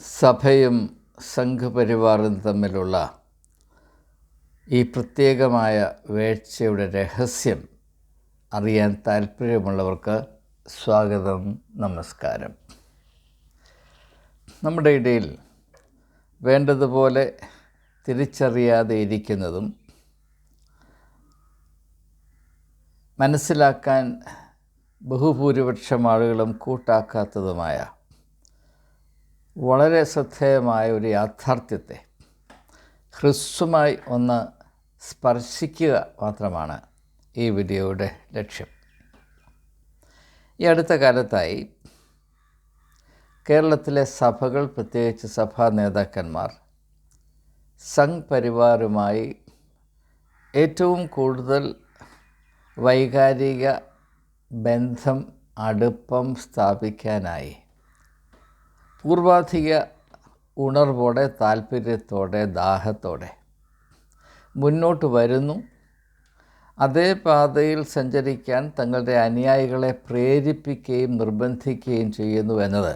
സഭയും സംഘപരിവാറും തമ്മിലുള്ള ഈ പ്രത്യേകമായ വേഴ്ചയുടെ രഹസ്യം അറിയാൻ താല്പര്യമുള്ളവർക്ക് സ്വാഗതം, നമസ്കാരം. നമ്മുടെ ഇടയിൽ വേണ്ടതുപോലെ തിരിച്ചറിയാതെ ഇരിക്കുന്നതും മനസ്സിലാക്കാൻ ബഹുഭൂരിപക്ഷം ആളുകളും കൂട്ടാക്കാത്തതുമായ വളരെ ശ്രദ്ധേയമായ ഒരു യാഥാർത്ഥ്യത്തെ ഹ്രസ്വമായി ഒന്ന് സ്പർശിക്കുക മാത്രമാണ് ഈ വീഡിയോയുടെ ലക്ഷ്യം. ഈ അടുത്ത കാലത്തായി കേരളത്തിലെ സഭകൾ, പ്രത്യേകിച്ച് സഭാ നേതാക്കന്മാർ, സംഘ് പരിവാറുമായി ഏറ്റവും കൂടുതൽ വൈകാരിക ബന്ധം, അടുപ്പം സ്ഥാപിക്കാനായി പൂർവാധിക ഉണർവോടെ, താല്പര്യത്തോടെ, ദാഹത്തോടെ മുന്നോട്ട് വരുന്നു. അതേ പാതയിൽ സഞ്ചരിക്കാൻ തങ്ങളുടെ അനുയായികളെ പ്രേരിപ്പിക്കുകയും നിർബന്ധിക്കുകയും ചെയ്യുന്നു എന്നത്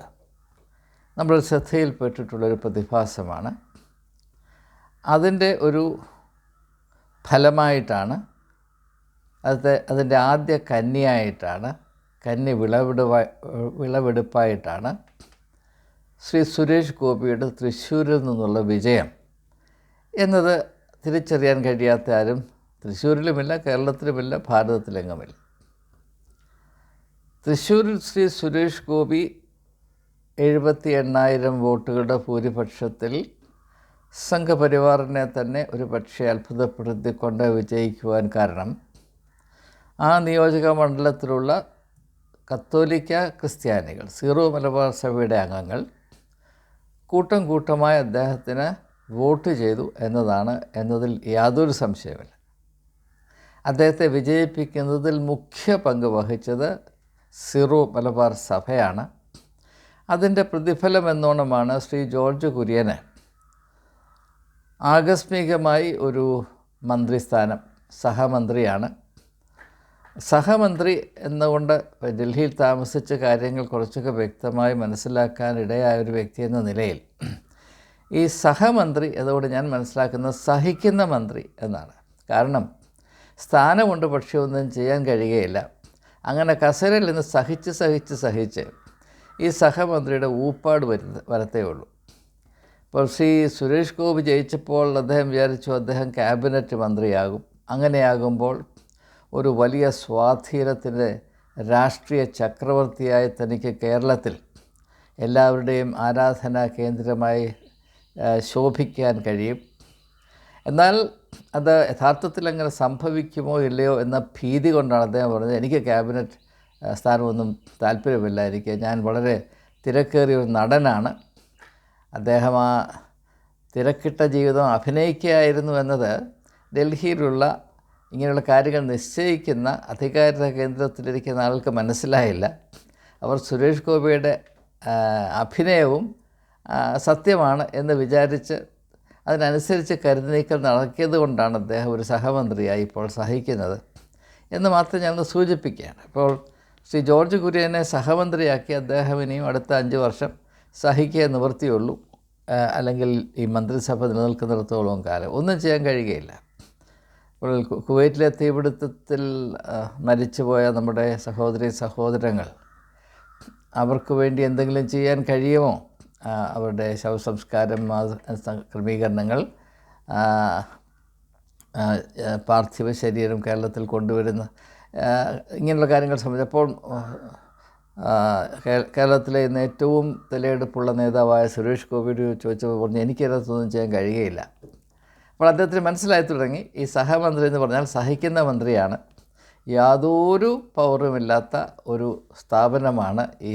നമ്മൾ ശ്രദ്ധയിൽപ്പെട്ടിട്ടുള്ളൊരു പ്രതിഭാസമാണ്. അതിൻ്റെ ഒരു ഫലമായിട്ടാണ്, അതിൻ്റെ ആദ്യ കന്നിയായിട്ടാണ്, കന്നി വിളവെടുപ്പായിട്ടാണ് ശ്രീ സുരേഷ് ഗോപിയുടെ തൃശ്ശൂരിൽ നിന്നുള്ള വിജയം എന്നത് തിരിച്ചറിയാൻ കഴിയാത്ത ആരും തൃശ്ശൂരിലുമില്ല, കേരളത്തിലുമില്ല, ഭാരതത്തിലെങ്ങുമില്ല. തൃശ്ശൂരിൽ ശ്രീ സുരേഷ് ഗോപി 78,000 വോട്ടുകളുടെ ഭൂരിപക്ഷത്തിൽ സംഘപരിവാറിനെ തന്നെ ഒരു പക്ഷേ അത്ഭുതപ്പെടുത്തിക്കൊണ്ട് വിജയിക്കുവാൻ കാരണം ആ നിയോജക മണ്ഡലത്തിലുള്ള കത്തോലിക്ക ക്രിസ്ത്യാനികൾ, സീറോ മലബാർ സഭയുടെ അംഗങ്ങൾ കൂട്ടം കൂട്ടമായി അദ്ദേഹത്തിന് വോട്ട് ചെയ്തു എന്നതിൽ യാതൊരു സംശയമില്ല. അദ്ദേഹത്തെ വിജയിപ്പിക്കുന്നതിൽ മുഖ്യ പങ്ക് വഹിച്ചത് സീറോ മലബാർ സഭയാണ്. അതിൻ്റെ പ്രതിഫലം എന്നോണമാണ് ശ്രീ ജോർജ് കുര്യന് ആകസ്മികമായി ഒരു മന്ത്രിസ്ഥാനം, സഹമന്ത്രിയാണ്. സഹമന്ത്രി എന്നുകൊണ്ട് ഡൽഹിയിൽ താമസിച്ച കാര്യങ്ങൾ കുറച്ചൊക്കെ വ്യക്തമായി മനസ്സിലാക്കാൻ ഇടയായ ഒരു വ്യക്തി എന്ന നിലയിൽ ഈ സഹമന്ത്രി എന്നതുകൊണ്ട് ഞാൻ മനസ്സിലാക്കുന്നത് സഹിക്കുന്ന മന്ത്രി എന്നാണ്. കാരണം സ്ഥാനമുണ്ട്, പക്ഷേ ഒന്നും ചെയ്യാൻ കഴിയുകയില്ല. അങ്ങനെ കസേരയിൽ നിന്ന് സഹിച്ച് ഈ സഹമന്ത്രിയുടെ ഊപ്പാട് വരത്തേ ഉള്ളൂ. ഇപ്പോൾ ശ്രീ സുരേഷ് ഗോപി ജയിച്ചപ്പോൾ അദ്ദേഹം വിചാരിച്ചു അദ്ദേഹം ക്യാബിനറ്റ് മന്ത്രിയാകും. അങ്ങനെയാകുമ്പോൾ ഒരു വലിയ സ്വാധീനത്തിൻ്റെ രാഷ്ട്രീയ ചക്രവർത്തിയായി തനിക്ക് കേരളത്തിൽ എല്ലാവരുടെയും ആരാധനാ കേന്ദ്രമായി ശോഭിക്കാൻ കഴിയും. എന്നാൽ അത് യഥാർത്ഥത്തിൽ അങ്ങനെ സംഭവിക്കുമോ ഇല്ലയോ എന്ന ഭീതി കൊണ്ടാണ് അദ്ദേഹം പറഞ്ഞത്, എനിക്ക് ക്യാബിനറ്റ് സ്ഥാനമൊന്നും താല്പര്യമില്ല, ഞാൻ വളരെ തിരക്കേറിയ ഒരു നടനാണ്. അദ്ദേഹം ആ തിരക്കിട്ട ജീവിതം അഭിനയിക്കുകയായിരുന്നു എന്നത് ഡൽഹിയിലുള്ള ഇങ്ങനെയുള്ള കാര്യങ്ങൾ നിശ്ചയിക്കുന്ന അധികാര കേന്ദ്രത്തിലിരിക്കുന്ന ആൾക്ക് മനസ്സിലായില്ല. അവർ സുരേഷ് ഗോപിയുടെ അഭിനയവും സത്യമാണ് എന്ന് വിചാരിച്ച് അതിനനുസരിച്ച് കരുനീക്കം നടക്കിയത് കൊണ്ടാണ് അദ്ദേഹം ഒരു സഹമന്ത്രിയായി ഇപ്പോൾ സഹിക്കുന്നത് എന്ന് മാത്രം ഞാനൊന്ന് സൂചിപ്പിക്കുകയാണ്. ഇപ്പോൾ ശ്രീ ജോർജ് കുര്യനെ സഹമന്ത്രിയാക്കി അദ്ദേഹം ഇനിയും അടുത്ത 5 വർഷം സഹിക്കുക നിവൃത്തിയുള്ളൂ. അല്ലെങ്കിൽ ഈ മന്ത്രിസഭ നിലനിൽക്കുന്നിടത്തോളം കാലം ഒന്നും ചെയ്യാൻ കഴിയുകയില്ല. ഇപ്പോൾ കുവൈറ്റിലെ തീപിടുത്തത്തിൽ മരിച്ചുപോയ നമ്മുടെ സഹോദരങ്ങൾ, അവർക്ക് വേണ്ടി എന്തെങ്കിലും ചെയ്യാൻ കഴിയുമോ? അവരുടെ ശവസംസ്കാരം, ക്രമീകരണങ്ങൾ, പാർത്ഥിവ ശരീരം കേരളത്തിൽ കൊണ്ടുവരുന്ന ഇങ്ങനെയുള്ള കാര്യങ്ങൾ സംബന്ധിച്ചപ്പോൾ കേരളത്തിലെ ഇന്ന് ഏറ്റവും തലയെടുപ്പുള്ള നേതാവായ സുരേഷ് ഗോപിയോട് ചോദിച്ചപ്പോൾ പറഞ്ഞു, എനിക്കതിനകത്തൊന്നും ചെയ്യാൻ കഴിയുകയില്ല. അപ്പോൾ അദ്ദേഹത്തിന് മനസ്സിലായി തുടങ്ങി, ഈ സഹമന്ത്രി എന്ന് പറഞ്ഞാൽ സഹിക്കുന്ന മന്ത്രിയാണ്. യാതൊരു പവറുമില്ലാത്ത ഒരു സ്ഥാപനമാണ്, ഈ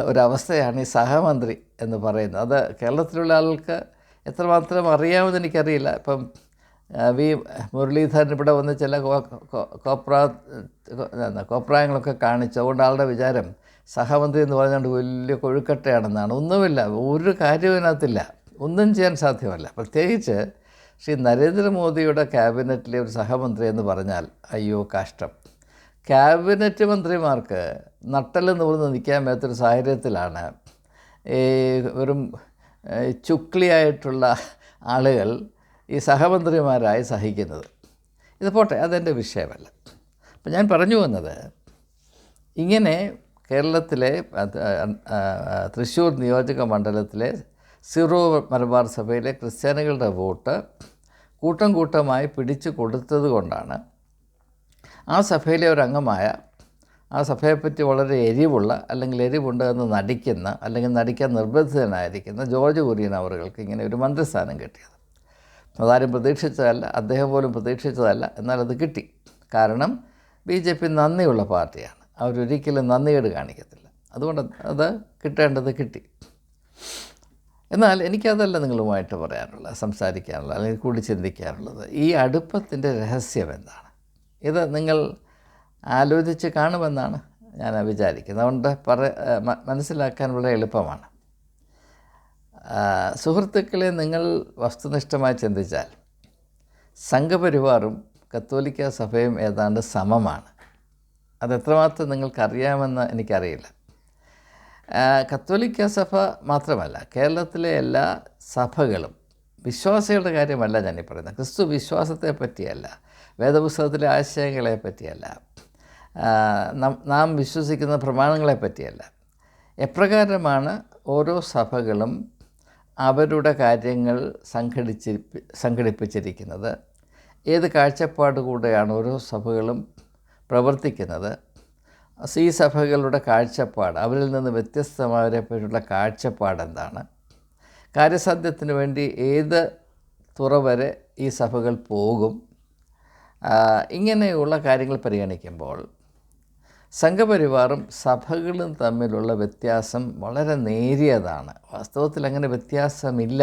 ഒരവസ്ഥയാണ് ഈ സഹമന്ത്രി എന്ന് പറയുന്നത്. അത് കേരളത്തിലുള്ള ആൾക്ക് എത്രമാത്രം അറിയാമെന്ന് എനിക്കറിയില്ല. ഇപ്പം വി മുരളീധരൻ ഇവിടെ വന്ന് ചില കോപ്രായങ്ങളൊക്കെ കാണിച്ചു. അതുകൊണ്ട് ആളുടെ വിചാരം സഹമന്ത്രി എന്ന് പറഞ്ഞുകൊണ്ട് വലിയ കൊഴുക്കട്ടയാണെന്നാണ്. ഒന്നുമില്ല, ഒരു കാര്യവും ഇതിനകത്തില്ല, ഒന്നും ചെയ്യാൻ സാധ്യമല്ല. പ്രത്യേകിച്ച് ശ്രീ നരേന്ദ്രമോദിയുടെ ക്യാബിനറ്റിലെ ഒരു സഹമന്ത്രി എന്ന് പറഞ്ഞാൽ അയ്യോ കഷ്ടം. ക്യാബിനറ്റ് മന്ത്രിമാർക്ക് നട്ടെല്ല് നിവർന്ന് നിൽക്കാൻ പറ്റാത്തൊരു സാഹചര്യത്തിലാണ് ഈ വെറും ചുക്ലിയായിട്ടുള്ള ആളുകൾ ഈ സഹമന്ത്രിമാരായി സഹിക്കുന്നത്. ഇത് പോട്ടെ, അതെൻ്റെ വിഷയമല്ല. അപ്പം ഞാൻ പറഞ്ഞു വന്നത്, ഇങ്ങനെ കേരളത്തിലെ തൃശ്ശൂർ നിയോജക മണ്ഡലത്തിലെ സിറോ മലബാർ സഭയിലെ ക്രിസ്ത്യാനികളുടെ വോട്ട് കൂട്ടം കൂട്ടമായി പിടിച്ചു കൊടുത്തത് കൊണ്ടാണ് ആ സഭയിലെ ഒരംഗമായ, ആ സഭയെപ്പറ്റി വളരെ എരിവുള്ള, അല്ലെങ്കിൽ എരിവുണ്ട് എന്ന് നടിക്കുന്ന, അല്ലെങ്കിൽ നടിക്കാൻ നിർബന്ധിതനായിരിക്കുന്ന ജോർജ് കുര്യൻ അവർക്ക് ഇങ്ങനെ ഒരു മന്ത്രിസ്ഥാനം കിട്ടിയത്. അതാരും പ്രതീക്ഷിച്ചതല്ല, അദ്ദേഹം പോലും പ്രതീക്ഷിച്ചതല്ല, എന്നാൽ അത് കിട്ടി. കാരണം BJP നന്ദിയുള്ള പാർട്ടിയാണ്, അവരൊരിക്കലും നന്ദികേട് കാണിക്കത്തില്ല. അതുകൊണ്ട് അത് കിട്ടേണ്ടത് കിട്ടി. എന്നാൽ എനിക്കതല്ല നിങ്ങളുമായിട്ട് പറയാനുള്ളത്, സംസാരിക്കാനുള്ളത്, അല്ലെങ്കിൽ കൂടി ചിന്തിക്കാനുള്ളത്. ഈ അടുപ്പത്തിൻ്റെ രഹസ്യം എന്താണ്? ഇത് നിങ്ങൾ ആലോചിച്ച് കാണുമെന്നാണ് ഞാൻ വിചാരിക്കുന്നത്. അതുകൊണ്ട് മനസ്സിലാക്കാൻ വളരെ എളുപ്പമാണ്. സുഹൃത്തുക്കളെ, നിങ്ങൾ വസ്തുനിഷ്ഠമായി ചിന്തിച്ചാൽ സംഘപരിവാറും കത്തോലിക്ക സഭയും ഏതാണ്ട് സമമാണ്. അതെത്രമാത്രം നിങ്ങൾക്കറിയാമെന്ന് എനിക്കറിയില്ല. കത്തോലിക്ക സഭ മാത്രമല്ല, കേരളത്തിലെ എല്ലാ സഭകളും, വിശ്വാസികളുടെ കാര്യമല്ല ഞാനീ പറയുന്നത്, ക്രിസ്തു വിശ്വാസത്തെ പറ്റിയല്ല, വേദപുസ്തകത്തിലെ ആശയങ്ങളെ പറ്റിയല്ല, നാം വിശ്വസിക്കുന്ന പ്രമാണങ്ങളെ പറ്റിയല്ല. എപ്രകാരമാണ് ഓരോ സഭകളും അവരുടെ കാര്യങ്ങൾ സംഘടിപ്പിച്ചിരിക്കുന്നത്, ഏത് കാഴ്ചപ്പാടുകൂടെയാണ് ഓരോ സഭകളും പ്രവർത്തിക്കുന്നത്, ഈ സഭകളുടെ കാഴ്ചപ്പാട്, അവരിൽ നിന്ന് വ്യത്യസ്തമായവരെ പറ്റിയുള്ള കാഴ്ചപ്പാട് എന്താണ്, കാര്യസാധ്യത്തിന് വേണ്ടി ഏത് തുറ വരെ ഈ സഭകൾ പോകും, ഇങ്ങനെയുള്ള കാര്യങ്ങൾ പരിഗണിക്കുമ്പോൾ സംഘപരിവാറും സഭകളും തമ്മിലുള്ള വ്യത്യാസം വളരെ നേരിയതാണ്. വാസ്തവത്തിൽ അങ്ങനെ വ്യത്യാസമില്ല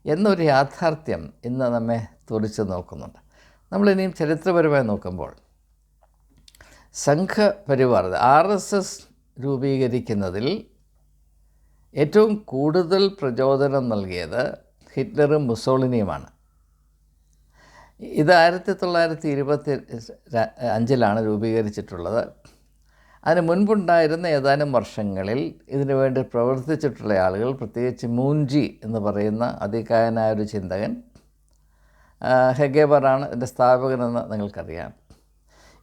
എന്നൊരു യാഥാർത്ഥ്യം ഇന്ന് നമ്മെ തുറിച്ച് നോക്കുന്നുണ്ട്. നമ്മളിനിയും ചരിത്രപരമായി നോക്കുമ്പോൾ സംഘപരിവാർ RSS രൂപീകരിക്കുന്നതിൽ ഏറ്റവും കൂടുതൽ പ്രചോദനം നൽകിയത് ഹിറ്റ്ലറും മുസോളിനിയുമാണ്. ഇത് 1925 രൂപീകരിച്ചിട്ടുള്ളത്. അതിന് മുൻപുണ്ടായിരുന്ന ഏതാനും വർഷങ്ങളിൽ ഇതിനു വേണ്ടി പ്രവർത്തിച്ചിട്ടുള്ള ആളുകൾ, പ്രത്യേകിച്ച് മൂഞ്ചി എന്ന് പറയുന്ന അതികായനായൊരു ചിന്തകൻ, ഹെഗേബറാണ് ഇതിൻ്റെ സ്ഥാപകനെന്ന് നിങ്ങൾക്കറിയാം.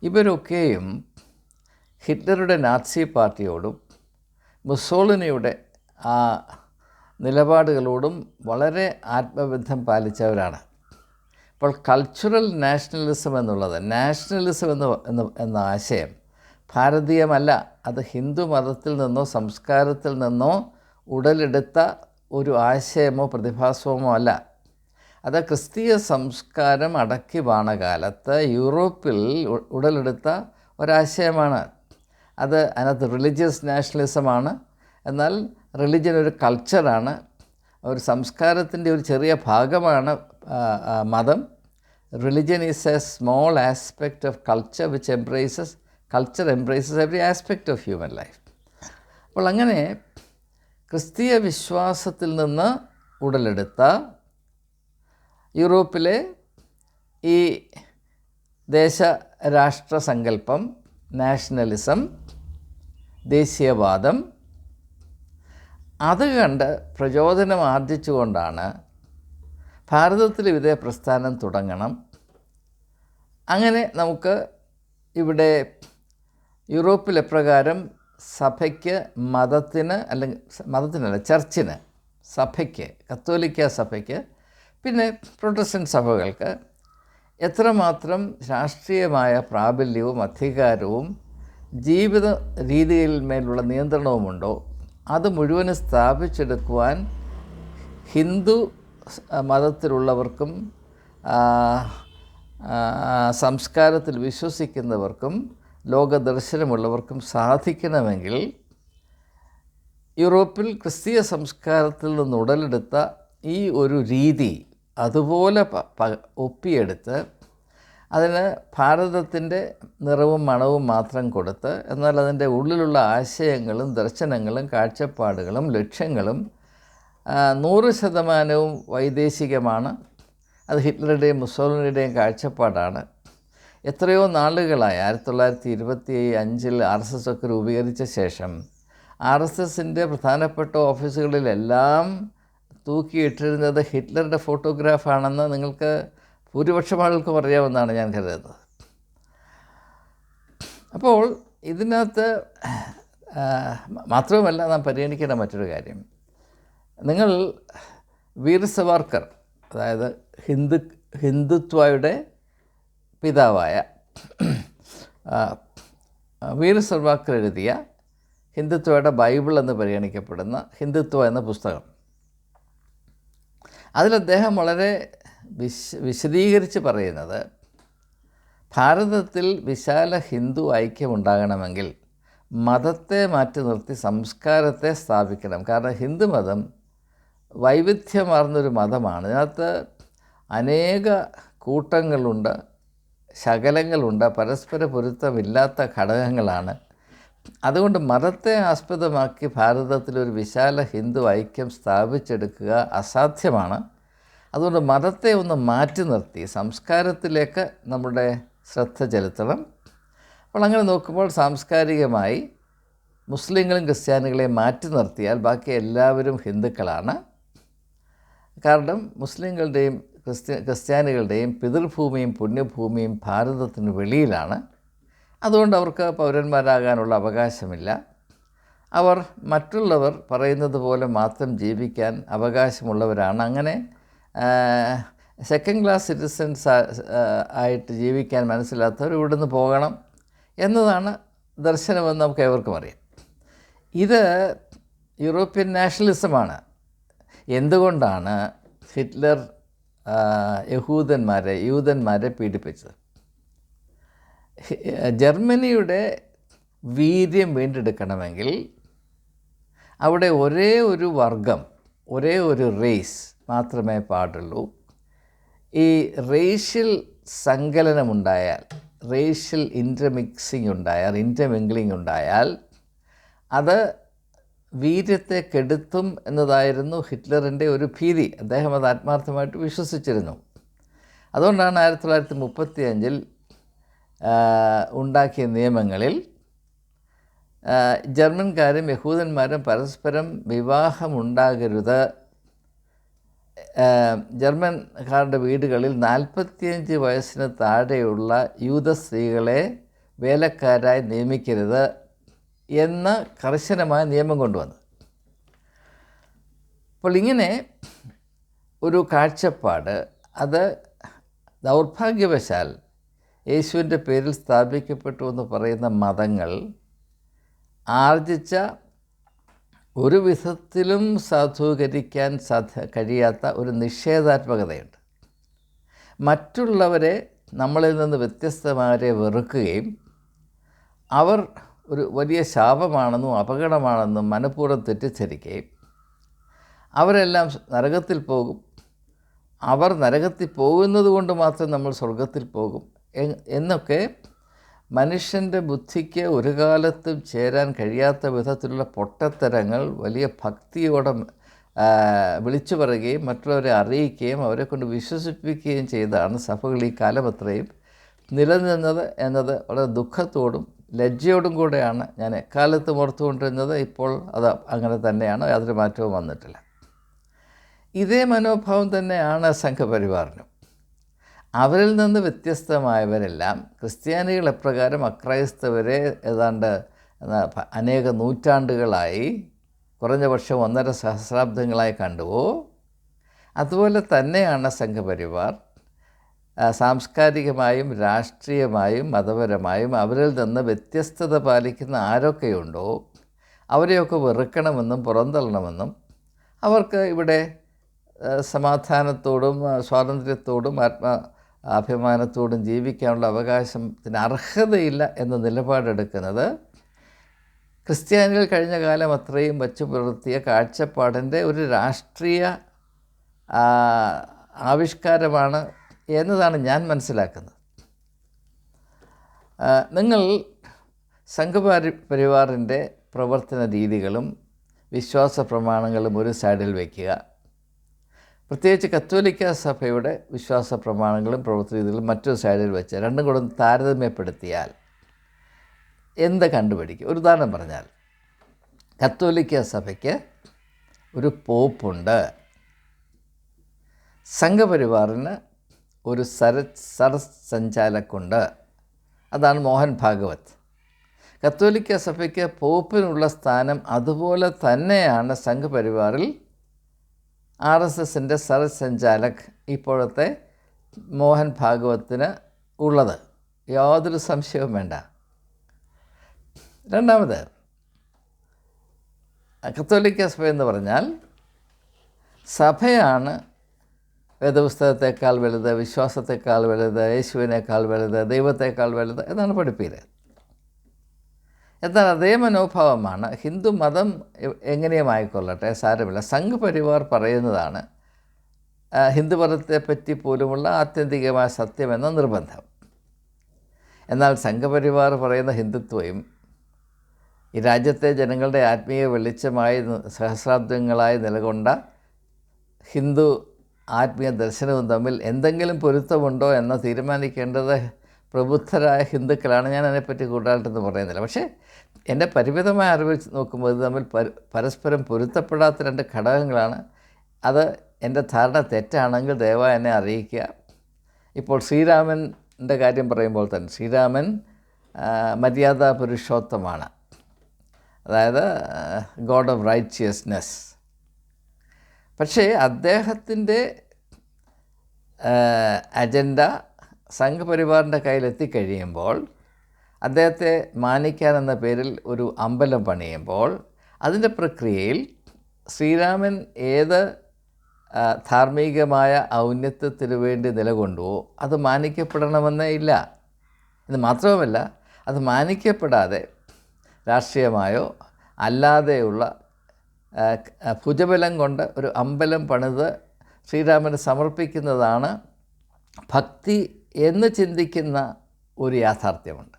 ഇവരൊക്കെയും ഹിറ്റ്ലറുടെ നാസി പാർട്ടിയോടും മുസോളിനിയുടെ ആ നിലപാടുകളോടും വളരെ ആത്മബന്ധം പാലിച്ചവരാണ്. അപ്പോൾ കൾച്ചറൽ നാഷണലിസം എന്നുള്ളത്, നാഷണലിസം എന്ന ആശയം ഭാരതീയമല്ല, അത് ഹിന്ദു മതത്തിൽ നിന്നോ സംസ്കാരത്തിൽ നിന്നോ ഉടലെടുത്ത ഒരു ആശയമോ പ്രതിഭാസമോ അല്ല. അത് ക്രിസ്തീയ സംസ്കാരം അടക്കി വാണ കാലത്ത് യൂറോപ്പിൽ ഉടലെടുത്ത ഒരാശയമാണ്. അതിനകത്ത് റിലീജിയസ് നാഷണലിസമാണ്. എന്നാൽ റിലിജ്യൻ ഒരു കൾച്ചറാണ്, ഒരു സംസ്കാരത്തിൻ്റെ ഒരു ചെറിയ ഭാഗമാണ് മതം. Religion is a small aspect of culture which embraces every aspect of human life. അപ്പോൾ അങ്ങനെ ക്രിസ്തീയ വിശ്വാസത്തിൽ നിന്ന് ഉടലെടുത്ത യൂറോപ്പിലെ ഈ ദേശരാഷ്ട്ര സങ്കല്പം, നാഷണലിസം, ദേശീയവാദം, അത് കണ്ട് പ്രചോദനം ആർജിച്ചുകൊണ്ടാണ് ഭാരതത്തിൽ ഇതേ പ്രസ്ഥാനം തുടങ്ങണം. അങ്ങനെ നമുക്ക് ഇവിടെ യൂറോപ്പിൽ എപ്രകാരം സഭയ്ക്ക്, മതത്തിനല്ല ചർച്ചിന്, സഭയ്ക്ക്, കത്തോലിക്ക സഭയ്ക്ക്, പിന്നെ പ്രൊട്ടസ്റ്റൻ്റ് സഭകൾക്ക് എത്രമാത്രം രാഷ്ട്രീയമായ പ്രാബല്യവും അധികാരവും ജീവിത രീതിയിന്മേലുള്ള നിയന്ത്രണവുമുണ്ടോ അത് മുഴുവനും സ്ഥാപിച്ചെടുക്കുവാൻ ഹിന്ദു മതത്തിലുള്ളവർക്കും സംസ്കാരത്തിൽ വിശ്വസിക്കുന്നവർക്കും ലോകദർശനമുള്ളവർക്കും സാധിക്കണമെങ്കിൽ യൂറോപ്പിൽ ക്രിസ്തീയ സംസ്കാരത്തിൽ നിന്ന് ഉടലെടുത്ത ഈ ഒരു രീതി അതുപോലെ ഒപ്പിയെടുത്ത് അതിന് ഭാരതത്തിൻ്റെ നിറവും മണവും മാത്രം കൊടുത്ത്, എന്നാൽ അതിൻ്റെ ഉള്ളിലുള്ള ആശയങ്ങളും ദർശനങ്ങളും കാഴ്ചപ്പാടുകളും ലക്ഷ്യങ്ങളും 100% വൈദേശികമാണ്. അത് ഹിറ്റ്ലറുടെയും മുസോളിനിയുടെയും കാഴ്ചപ്പാടാണ്. എത്രയോ നാളുകളായി 1925 RSS ഒക്കെ രൂപീകരിച്ച ശേഷം RSSൻ്റെ പ്രധാനപ്പെട്ട ഓഫീസുകളിലെല്ലാം തൂക്കിയിട്ടിരുന്നത് ഹിറ്റ്ലറുടെ ഫോട്ടോഗ്രാഫാണെന്ന് നിങ്ങൾക്ക് ഭൂരിപക്ഷം ആളുകൾക്കും അറിയാമെന്നാണ് ഞാൻ കരുതുന്നത്. അപ്പോൾ ഇതിനകത്ത് മാത്രവുമല്ല നാം പരിഗണിക്കേണ്ട മറ്റൊരു കാര്യം, നിങ്ങൾ വീർ സവാർക്കർ, അതായത് ഹിന്ദുത്വയുടെ പിതാവായ വീർ സവാർക്കർ എഴുതിയ ഹിന്ദുത്വയുടെ ബൈബിൾ എന്ന് പരിഗണിക്കപ്പെടുന്ന ഹിന്ദുത്വ എന്ന പുസ്തകം, അതിൽ അദ്ദേഹം വളരെ വിശദീകരിച്ച് പറയുന്നത്, ഭാരതത്തിൽ വിശാല ഹിന്ദു ഐക്യമുണ്ടാകണമെങ്കിൽ മതത്തെ മാറ്റി നിർത്തി സംസ്കാരത്തെ സ്ഥാപിക്കണം. കാരണം ഹിന്ദുമതം വൈവിധ്യമാർന്നൊരു മതമാണ്. ഇതിനകത്ത് അനേക കൂട്ടങ്ങളുണ്ട്, ശകലങ്ങളുണ്ട്, പരസ്പര പൊരുത്തമില്ലാത്ത ഘടകങ്ങളാണ്. അതുകൊണ്ട് മതത്തെ ആസ്പദമാക്കി ഭാരതത്തിലൊരു വിശാല ഹിന്ദു ഐക്യം സ്ഥാപിച്ചെടുക്കുക അസാധ്യമാണ്. അതുകൊണ്ട് മതത്തെ ഒന്ന് മാറ്റി നിർത്തി സംസ്കാരത്തിലേക്ക് നമ്മുടെ ശ്രദ്ധ ചെലുത്തണം. അപ്പോൾ അങ്ങനെ നോക്കുമ്പോൾ സാംസ്കാരികമായി മുസ്ലിങ്ങളും ക്രിസ്ത്യാനികളെയും മാറ്റി നിർത്തിയാൽ ബാക്കി എല്ലാവരും ഹിന്ദുക്കളാണ്. കാരണം മുസ്ലിങ്ങളുടെയും ക്രിസ്ത്യാനികളുടെയും പിതൃഭൂമിയും പുണ്യഭൂമിയും ഭാരതത്തിന് വെളിയിലാണ്. അതുകൊണ്ട് അവർക്ക് പൗരന്മാരാകാനുള്ള അവകാശമില്ല. അവർ മറ്റുള്ളവർ പറയുന്നത് പോലെ മാത്രം ജീവിക്കാൻ അവകാശമുള്ളവരാണ്. അങ്ങനെ സെക്കൻഡ് ക്ലാസ് സിറ്റിസൻസ് ആയിട്ട് ജീവിക്കാൻ മനസ്സിലാത്തവർ ഇവിടുന്ന് പോകണം എന്നതാണ് ദർശനമെന്ന് നമുക്ക് ഏവർക്കും അറിയാം. ഇത് യൂറോപ്യൻ നാഷണലിസമാണ്. എന്തുകൊണ്ടാണ് ഹിറ്റ്ലർ യൂതന്മാരെ പീഡിപ്പിച്ചത്? ജർമ്മനിയുടെ വീര്യം വീണ്ടെടുക്കണമെങ്കിൽ അവിടെ ഒരേ ഒരു വർഗം, ഒരേ ഒരു റേസ് മാത്രമേ പാടുള്ളൂ. ഈ റേഷ്യൽ സങ്കലനമുണ്ടായാൽ, റേഷ്യൽ ഇൻ്റർമിംഗ്ലിംഗ് ഉണ്ടായാൽ അത് വീര്യത്തെ കെടുത്തും എന്നതായിരുന്നു ഹിറ്റ്ലറിൻ്റെ ഒരു ഭീതി. അദ്ദേഹം അത് ആത്മാർത്ഥമായിട്ട് വിശ്വസിച്ചിരുന്നു. അതുകൊണ്ടാണ് 1935 ഉണ്ടാക്കിയ നിയമങ്ങളിൽ ജർമ്മൻകാരും യഹൂദന്മാരും പരസ്പരം വിവാഹമുണ്ടാകരുത്, ജർമ്മൻകാരുടെ വീടുകളിൽ 45 വയസ്സിന് താഴെയുള്ള യൂത സ്ത്രീകളെ വേലക്കാരായി നിയമിക്കരുത് എന്ന കർശനമായ നിയമം കൊണ്ടുവന്നു. അപ്പോൾ ഇങ്ങനെ ഒരു കാഴ്ചപ്പാട്, അത് ദൗർഭാഗ്യവശാൽ യേശുവിൻ്റെ പേരിൽ സ്ഥാപിക്കപ്പെട്ടു എന്ന് പറയുന്ന മതങ്ങൾ ആർജിച്ച ഒരു വിധത്തിലും സാധൂകരിക്കാൻ കഴിയാത്ത ഒരു നിഷേധാത്മകതയുണ്ട്. മറ്റുള്ളവരെ, നമ്മളിൽ നിന്ന് വ്യത്യസ്തമാരെ വെറുക്കുകയും അവർ ഒരു വലിയ ശാപമാണെന്നും അപകടമാണെന്നും മനഃപൂർവ്വം തെറ്റിദ്ധരിക്കുകയും അവരെല്ലാം നരകത്തിൽ പോകും, അവർ നരകത്തിൽ പോകുന്നത് കൊണ്ട് മാത്രം നമ്മൾ സ്വർഗത്തിൽ പോകും എന്നൊക്കെ മനുഷ്യൻ്റെ ബുദ്ധിക്ക് ഒരു കാലത്തും ചേരാൻ കഴിയാത്ത വിധത്തിലുള്ള പൊട്ടത്തരങ്ങൾ വലിയ ഭക്തിയോടെ വിളിച്ചു പറയുകയും മറ്റുള്ളവരെ അറിയിക്കുകയും അവരെ കൊണ്ട് വിശ്വസിപ്പിക്കുകയും ചെയ്താണ് സഭകൾ ഈ കാലമത്രയും നിലനിന്നത് എന്നത് വളരെ ദുഃഖത്തോടും ലജ്ജയോടും കൂടെയാണ് ഞാൻ എക്കാലത്തും ഓർത്തുകൊണ്ടിരുന്നത്. ഇപ്പോൾ അത് അങ്ങനെ തന്നെയാണ്, യാതൊരു മാറ്റവും വന്നിട്ടില്ല. ഇതേ മനോഭാവം തന്നെയാണ് സംഘപരിവാറിനും. അവരിൽ നിന്ന് വ്യത്യസ്തമായവരെല്ലാം ക്രിസ്ത്യാനികൾ എപ്രകാരം അക്രൈസ്തവരെ ഏതാണ്ട് അനേക നൂറ്റാണ്ടുകളായി, കുറഞ്ഞ പക്ഷം 1.5 സഹസ്രാബ്ദങ്ങളായി കണ്ടുവോ, അതുപോലെ തന്നെയാണ് സംഘപരിവാർ സാംസ്കാരികമായും രാഷ്ട്രീയമായും മതപരമായും അവരിൽ നിന്ന് വ്യത്യസ്തത പാലിക്കുന്ന ആരൊക്കെയുണ്ടോ അവരെയൊക്കെ വെറുക്കണമെന്നും പുറന്തള്ളണമെന്നും അവർക്ക് ഇവിടെ സമാധാനത്തോടും സ്വാതന്ത്ര്യത്തോടും അഭിമാനത്തോടും ജീവിക്കാനുള്ള അവകാശത്തിന് അർഹതയില്ല എന്ന നിലപാടെടുക്കുന്നത് ക്രിസ്ത്യാനികൾ കഴിഞ്ഞ കാലം അത്രയും വച്ചു പുലർത്തിയ കാഴ്ചപ്പാടിൻ്റെ ഒരു രാഷ്ട്രീയ ആവിഷ്കാരമാണ് എന്നതാണ് ഞാൻ മനസ്സിലാക്കുന്നത്. നിങ്ങൾ സംഘപരിവാറിൻ്റെ പ്രവർത്തന രീതികളും വിശ്വാസ പ്രമാണങ്ങളും ഒരു സൈഡിൽ വയ്ക്കുക, പ്രത്യേകിച്ച് കത്തോലിക്ക സഭയുടെ വിശ്വാസ പ്രമാണങ്ങളും പ്രവർത്തന രീതികളും മറ്റൊരു സൈഡിൽ വെച്ച് രണ്ടും കൂടെ താരതമ്യപ്പെടുത്തിയാൽ എന്ത് കണ്ടുപിടിക്കും? ഒരു ഉദാഹരണം പറഞ്ഞാൽ, കത്തോലിക്ക സഭയ്ക്ക് ഒരു പോപ്പുണ്ട്. സംഘപരിവാറിന് ഒരു സരസഞ്ചാലക്കുണ്ട്. അതാണ് മോഹൻ ഭാഗവത്. കത്തോലിക്ക സഭയ്ക്ക് പോപ്പിനുള്ള സ്ഥാനം അതുപോലെ തന്നെയാണ് സംഘപരിവാറിൽ RSSൻ്റെ സരസഞ്ചാലക് ഇപ്പോഴത്തെ മോഹൻ ഭാഗവത്തിന് ഉള്ളത്. യാതൊരു സംശയവും വേണ്ട. രണ്ടാമത്, കത്തോലിക്ക സഭ എന്ന് പറഞ്ഞാൽ സഭയാണ് വേദപുസ്തകത്തെക്കാൾ വലുത്, വിശ്വാസത്തെക്കാൾ വലുത്, യേശുവിനേക്കാൾ വലുത്, ദൈവത്തെക്കാൾ വലുത് എന്നാണ് പഠിപ്പീര്. എന്നാൽ അതേ മനോഭാവമാണ് ഹിന്ദു മതം എങ്ങനെയും ആയിക്കൊള്ളട്ടെ, സാരമില്ല, സംഘപരിവാർ പറയുന്നതാണ് ഹിന്ദുമതത്തെപ്പറ്റി പോലുമുള്ള ആത്യന്തികമായ സത്യമെന്ന നിർബന്ധം. എന്നാൽ സംഘപരിവാർ പറയുന്ന ഹിന്ദുത്വയും ഈ രാജ്യത്തെ ജനങ്ങളുടെ ആത്മീയ വെളിച്ചമായി സഹസ്രാബ്ദങ്ങളായി നിലകൊണ്ട ഹിന്ദു ആത്മീയ ദർശനവും തമ്മിൽ എന്തെങ്കിലും പൊരുത്തമുണ്ടോ എന്ന് തീരുമാനിക്കേണ്ടത് പ്രബുദ്ധരായ ഹിന്ദുക്കളാണ്. ഞാൻ അതിനെപ്പറ്റി കൂടുതലായിട്ടൊന്നും പറയുന്നില്ല. പക്ഷേ എൻ്റെ പരിമിതമായ അറിവ് നോക്കുമ്പോൾ ഇത് തമ്മിൽ പരസ്പരം പൊരുത്തപ്പെടാത്ത രണ്ട് ഘടകങ്ങളാണ്. അത് എൻ്റെ ധാരണ തെറ്റാണെങ്കിൽ ദയവായി എന്നെ അറിയിക്കുക. ഇപ്പോൾ ശ്രീരാമൻ്റെ കാര്യം പറയുമ്പോൾ തന്നെ ശ്രീരാമൻ മര്യാദാ പുരുഷോത്തമാണ്, അതായത് ഗോഡ് ഓഫ് റൈറ്റിയസ്നെസ്. പക്ഷേ അദ്ദേഹത്തിൻ്റെ അജണ്ട സംഘപരിവാറിൻ്റെ കയ്യിലെത്തിക്കഴിയുമ്പോൾ, അദ്ദേഹത്തെ മാനിക്കാനെന്ന പേരിൽ ഒരു അമ്പലം പണിയുമ്പോൾ, അതിൻ്റെ പ്രക്രിയയിൽ ശ്രീരാമൻ ഏത് ധാർമ്മികമായ ഔന്നത്യത്തിനു വേണ്ടി നിലകൊണ്ടുവോ അത് മാനിക്കപ്പെടണമെന്നേ ഇല്ല. ഇത് മാത്രവുമല്ല, അത് മാനിക്കപ്പെടാതെ രാഷ്ട്രീയമായോ അല്ലാതെയുള്ള ഭുജബലം കൊണ്ട് ഒരു അമ്പലം പണിത് ശ്രീരാമന് സമർപ്പിക്കുന്നതാണ് ഭക്തി എന്ന് ചിന്തിക്കുന്ന ഒരു യാഥാർത്ഥ്യമുണ്ട്.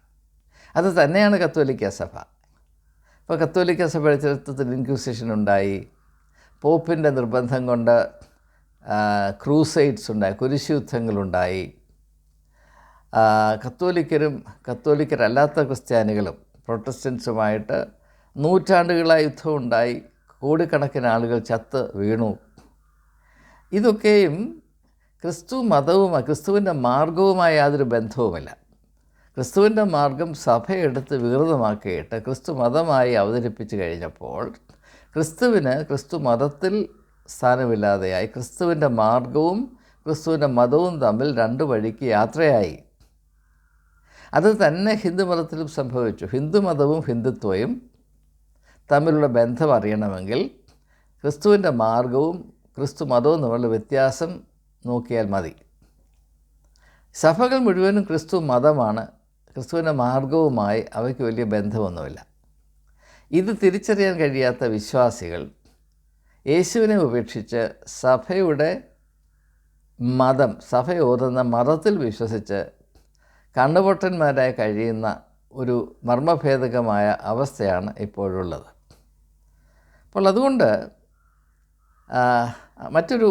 അത് തന്നെയാണ് കത്തോലിക്ക സഭ. ഇപ്പോൾ കത്തോലിക്ക സഭയുടെ ചരിത്രത്തിൽ ഇൻക്വിസിഷൻ ഉണ്ടായി, പോപ്പിൻ്റെ നിർബന്ധം കൊണ്ട് ക്രൂസൈഡ്സ് ഉണ്ടായി, കുരിശുയുദ്ധങ്ങളുണ്ടായി. കത്തോലിക്കരും കത്തോലിക്കരല്ലാത്ത ക്രിസ്ത്യാനികളും പ്രൊട്ടസ്റ്റൻസുമായിട്ട് നൂറ്റാണ്ടുകളായി യുദ്ധമുണ്ടായി, കോടിക്കണക്കിന് ആളുകൾ ചത്ത് വീണു. ഇതൊക്കെയും ക്രിസ്തു മതവുമായി, ക്രിസ്തുവിൻ്റെ മാർഗവുമായി യാതൊരു ബന്ധവുമില്ല. ക്രിസ്തുവിൻ്റെ മാർഗം സഭയെടുത്ത് വികൃതമാക്കിയിട്ട് ക്രിസ്തു മതമായി അവതരിപ്പിച്ച് കഴിഞ്ഞപ്പോൾ ക്രിസ്തുവിന് ക്രിസ്തു മതത്തിൽ സ്ഥാനമില്ലാതെയായി. ക്രിസ്തുവിൻ്റെ മാർഗവും ക്രിസ്തുവിൻ്റെ മതവും തമ്മിൽ രണ്ട് വഴിക്ക് യാത്രയായി. അത് തന്നെ ഹിന്ദുമതത്തിലും സംഭവിച്ചു. ഹിന്ദുമതവും ഹിന്ദുത്വവും തമ്മിലുള്ള ബന്ധം അറിയണമെങ്കിൽ ക്രിസ്തുവിൻ്റെ മാർഗവും ക്രിസ്തു മതവും തമ്മിലുള്ള വ്യത്യാസം നോക്കിയാൽ മതി. സഭകൾ മുഴുവനും ക്രിസ്തു മതമാണ്, ക്രിസ്തുവിൻ്റെ മാർഗവുമായി അവയ്ക്ക് വലിയ ബന്ധമൊന്നുമില്ല. ഇത് തിരിച്ചറിയാൻ കഴിയാത്ത വിശ്വാസികൾ യേശുവിനെ ഉപേക്ഷിച്ച് സഭയുടെ മതം, സഭ ഓതുന്ന മതത്തിൽ വിശ്വസിച്ച് കണ്ണുപൊട്ടന്മാരായി കഴിയുന്ന ഒരു മർമ്മഭേദകമായ അവസ്ഥയാണ് ഇപ്പോഴുള്ളത്. അപ്പോൾ അതുകൊണ്ട് മറ്റൊരു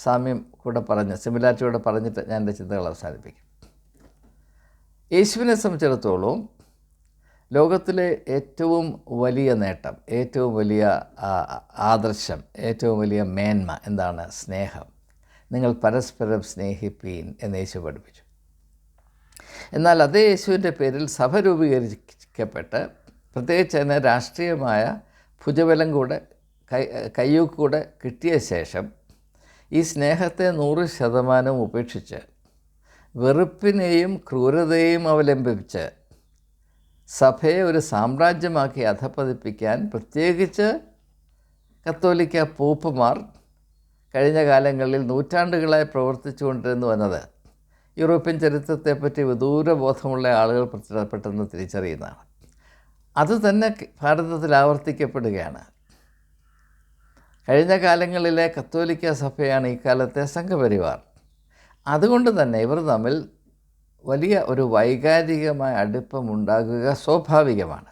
സാമ്യം കൂടെ പറഞ്ഞ്, സിമിലാരിറ്റി കൂടെ പറഞ്ഞിട്ട് ഞാൻ എൻ്റെ ചിന്തകൾ അവസാനിപ്പിക്കും. യേശുവിനെ സംബന്ധിച്ചിടത്തോളം ലോകത്തിലെ ഏറ്റവും വലിയ നേട്ടം, ഏറ്റവും വലിയ ആദർശം, ഏറ്റവും വലിയ മേന്മ എന്താണ്? സ്നേഹം. നിങ്ങൾ പരസ്പരം സ്നേഹിപ്പീൻ എന്ന് യേശു പഠിപ്പിച്ചു. എന്നാൽ അതേ യേശുവിൻ്റെ പേരിൽ സഭ രൂപീകരിക്കപ്പെട്ട് പ്രത്യേകിച്ച് തന്നെ രാഷ്ട്രീയമായ ഭുജബലം കൂടെ കയ്യൂക്കൂടെ കിട്ടിയ ശേഷം ഈ സ്നേഹത്തെ 100% ഉപേക്ഷിച്ച് വെറുപ്പിനെയും ക്രൂരതയെയും അവലംബിച്ച് സഭയെ ഒരു സാമ്രാജ്യമാക്കി അധപ്പതിപ്പിക്കാൻ പ്രത്യേകിച്ച് കത്തോലിക്ക പോപ്പുമാർ കഴിഞ്ഞ കാലങ്ങളിൽ നൂറ്റാണ്ടുകളായി പ്രവർത്തിച്ചു കൊണ്ടിരുന്നു എന്നത് യൂറോപ്യൻ ചരിത്രത്തെപ്പറ്റി വിദൂരബോധമുള്ള ആളുകൾ പെട്ടെന്ന് തിരിച്ചറിയുന്നതാണ്. അതുതന്നെ ഭാരതത്തിൽ ആവർത്തിക്കപ്പെടുകയാണ്. കഴിഞ്ഞ കാലങ്ങളിലെ കത്തോലിക്ക സഭയാണ് ഈ കാലത്തെ സംഘപരിവാർ. അതുകൊണ്ട് തന്നെ ഇവർ തമ്മിൽ വലിയ ഒരു വൈകാരികമായ അടുപ്പമുണ്ടാകുക സ്വാഭാവികമാണ്.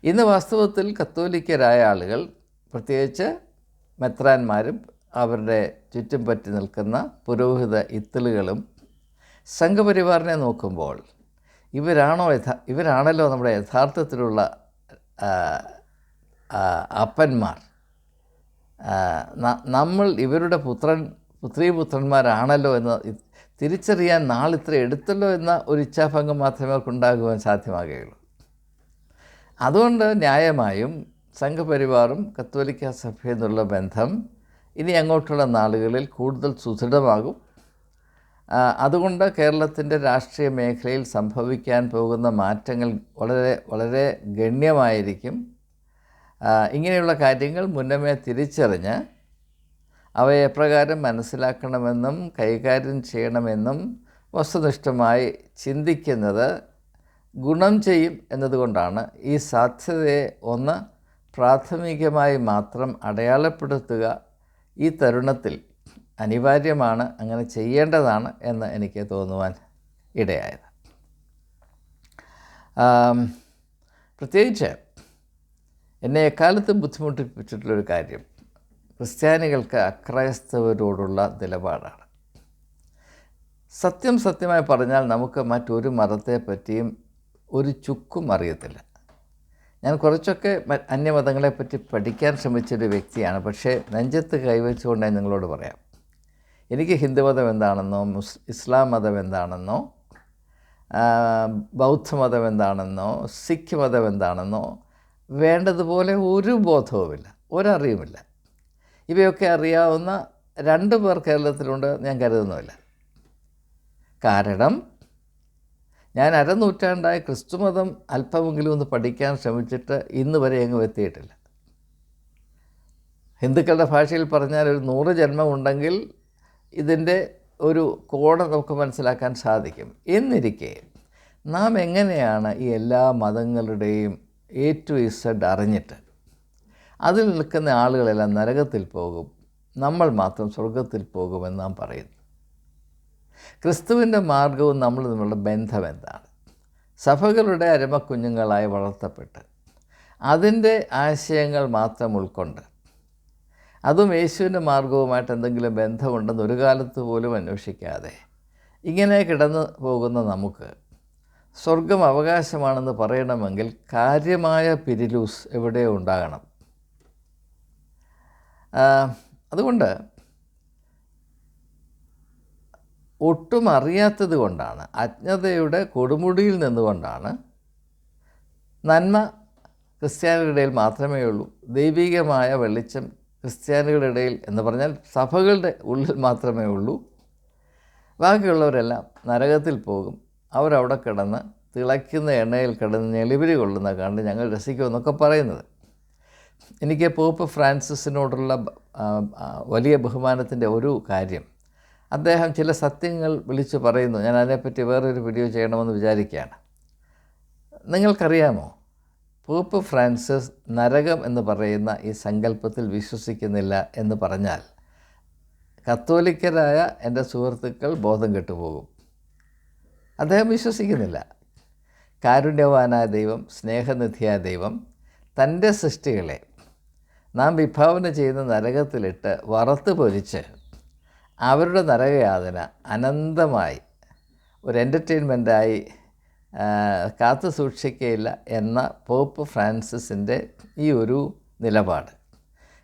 ഇന്ന് വാസ്തവത്തിൽ കത്തോലിക്കരായ ആളുകൾ, പ്രത്യേകിച്ച് മെത്രാന്മാരും അവരുടെ ചുറ്റും പറ്റി നിൽക്കുന്ന പുരോഹിത ഇത്തിളുകളും സംഘപരിവാറിനെ നോക്കുമ്പോൾ ഇവരാണല്ലോ നമ്മുടെ യഥാർത്ഥത്തിലുള്ള അപ്പന്മാർ നമ്മൾ ഇവരുടെ പുത്രീപുത്രന്മാരാണല്ലോ എന്ന് തിരിച്ചറിയാൻ നാളിത്ര എടുത്തല്ലോ എന്ന ഒരു ഇച്ഛാഭംഗം മാത്രമേ അവർക്കുണ്ടാകുവാൻ സാധ്യമാകുകയുള്ളൂ. അതുകൊണ്ട് ന്യായമായും സംഘപരിവാറും കത്തോലിക്ക സഭയും എന്നുള്ള ബന്ധം ഇനി അങ്ങോട്ടുള്ള നാളുകളിൽ കൂടുതൽ സുദൃഢമാകും. അതുകൊണ്ട് കേരളത്തിൻ്റെ രാഷ്ട്രീയ മേഖലയിൽ സംഭവിക്കാൻ പോകുന്ന മാറ്റങ്ങൾ വളരെ വളരെ ഗണ്യമായിരിക്കും. ഇങ്ങനെയുള്ള കാര്യങ്ങൾ മുന്നമേ തിരിച്ചറിഞ്ഞ് അവയെ എപ്രകാരം മനസ്സിലാക്കണമെന്നും കൈകാര്യം ചെയ്യണമെന്നും വസ്തുനിഷ്ഠമായി ചിന്തിക്കുന്നത് ഗുണം ചെയ്യും എന്നതുകൊണ്ടാണ് ഈ സാധ്യതയെ ഒന്ന് പ്രാഥമികമായി മാത്രം അടയാളപ്പെടുത്തുക ഈ തരുണത്തിൽ അനിവാര്യമാണ്, അങ്ങനെ ചെയ്യേണ്ടതാണ് എന്ന് എനിക്ക് തോന്നുവാൻ ഇടയായത്. പ്രത്യേകിച്ച് എന്നെ എക്കാലത്തും ബുദ്ധിമുട്ടിപ്പിച്ചിട്ടുള്ളൊരു കാര്യം ക്രിസ്ത്യാനികൾക്ക് അക്രൈസ്തവരോടുള്ള നിലപാടാണ്. സത്യമായി പറഞ്ഞാൽ നമുക്ക് മറ്റൊരു മതത്തെപ്പറ്റിയും ഒരു ചുക്കും അറിയത്തില്ല. ഞാൻ കുറച്ചൊക്കെ അന്യമതങ്ങളെപ്പറ്റി പഠിക്കാൻ ശ്രമിച്ചൊരു വ്യക്തിയാണ്. പക്ഷേ നെഞ്ചത്ത് കൈവച്ചുകൊണ്ട് ഞാൻ നിങ്ങളോട് പറയാം, എനിക്ക് ഹിന്ദുമതം എന്താണെന്നോ ഇസ്ലാം മതം എന്താണെന്നോ ബൗദ്ധമതം എന്താണെന്നോ സിഖ് മതം എന്താണെന്നോ വേണ്ടതുപോലെ ഒരു ബോധവുമില്ല, ഒരറിവുമില്ല. ഇവയൊക്കെ അറിയാവുന്ന 2 പേർ കേരളത്തിലുണ്ട് ഞാൻ കരുതുന്നുമില്ല. കാരണം ഞാൻ അരനൂറ്റാണ്ടായി ക്രിസ്തുമതം അല്പമെങ്കിലും ഒന്ന് പഠിക്കാൻ ശ്രമിച്ചിട്ട് ഇന്ന് വരെ എങ്ങും എത്തിയിട്ടില്ല. ഹിന്ദുക്കളുടെ ഭാഷയിൽ പറഞ്ഞാൽ ഒരു 100 ജന്മമുണ്ടെങ്കിൽ ഇതിൻ്റെ ഒരു കോണം നമുക്ക് മനസ്സിലാക്കാൻ സാധിക്കും. എന്നിരിക്കെ നാം എങ്ങനെയാണ് ഈ എല്ലാ മതങ്ങളുടെയും A to Z അറിഞ്ഞിട്ട് അതിൽ നിൽക്കുന്ന ആളുകളെല്ലാം നരകത്തിൽ പോകും, നമ്മൾ മാത്രം സ്വർഗത്തിൽ പോകുമെന്ന് നാം പറയുന്നു? ക്രിസ്തുവിൻ്റെ മാർഗവും നമ്മൾ തമ്മിലുള്ള ബന്ധം എന്താണ്? സഭകളുടെ അരമക്കുഞ്ഞുങ്ങളായി വളർത്തപ്പെട്ട് അതിൻ്റെ ആശയങ്ങൾ മാത്രം ഉൾക്കൊണ്ട് അതും യേശുവിൻ്റെ മാർഗവുമായിട്ട് എന്തെങ്കിലും ബന്ധമുണ്ടെന്ന് ഒരു കാലത്ത് പോലും അന്വേഷിക്കാതെ ഇങ്ങനെ കിടന്നു പോകുന്ന നമുക്ക് സ്വർഗം അവകാശമാണെന്ന് പറയണമെങ്കിൽ കാര്യമായ പിരിലൂസ് എവിടെയോ ഉണ്ടാകണം. അതുകൊണ്ട് ഒട്ടും അറിയാത്തത് കൊണ്ടാണ്, അജ്ഞതയുടെ കൊടുമുടിയിൽ നിന്നുകൊണ്ടാണ് നന്മ ക്രിസ്ത്യാനികളുടെ ഇടയിൽ മാത്രമേ ഉള്ളൂ, ദൈവികമായ വെളിച്ചം ക്രിസ്ത്യാനികളുടെ ഇടയിൽ എന്ന് പറഞ്ഞാൽ സഭകളുടെ ഉള്ളിൽ മാത്രമേ ഉള്ളൂ, ബാക്കിയുള്ളവരെല്ലാം നരകത്തിൽ പോകും, അവരവിടെ കിടന്ന് തിളയ്ക്കുന്ന എണ്ണയിൽ കിടന്ന് ഞെളിവിരി കൊള്ളുന്ന കണ്ട് ഞങ്ങൾ രസിക്കുമെന്നൊക്കെ പറയുന്നത്. എനിക്ക് പോപ്പ് ഫ്രാൻസിസിനോടുള്ള വലിയ ബഹുമാനത്തിൻ്റെ ഒരു കാര്യം, അദ്ദേഹം ചില സത്യങ്ങൾ വിളിച്ചു പറയുന്നു. ഞാൻ അതിനെപ്പറ്റി വേറൊരു വീഡിയോ ചെയ്യണമെന്ന് വിചാരിക്കുകയാണ്. നിങ്ങൾക്കറിയാമോ, പോപ്പ് ഫ്രാൻസിസ് നരകം എന്ന് പറയുന്ന ഈ സങ്കല്പത്തിൽ വിശ്വസിക്കുന്നില്ല എന്ന് പറഞ്ഞാൽ കത്തോലിക്കരായ എൻ്റെ സുഹൃത്തുക്കൾ ബോധം കെട്ടുപോകും. അദ്ദേഹം വിശ്വസിക്കുന്നില്ല. കാരുണ്യവാനായ ദൈവം, സ്നേഹനിധിയായ ദൈവം തൻ്റെ സൃഷ്ടികളെ നാം വിഭാവന ചെയ്യുന്ന നരകത്തിലിട്ട് വറുത്ത് പൊരിച്ച് അവരുടെ നരകയാതന അനന്തമായി ഒരു എൻ്റർടൈൻമെൻറ്റായി കാത്തു സൂക്ഷിക്കുകയില്ല എന്ന പോപ്പ് ഫ്രാൻസിസിൻ്റെ ഈ ഒരു നിലപാട്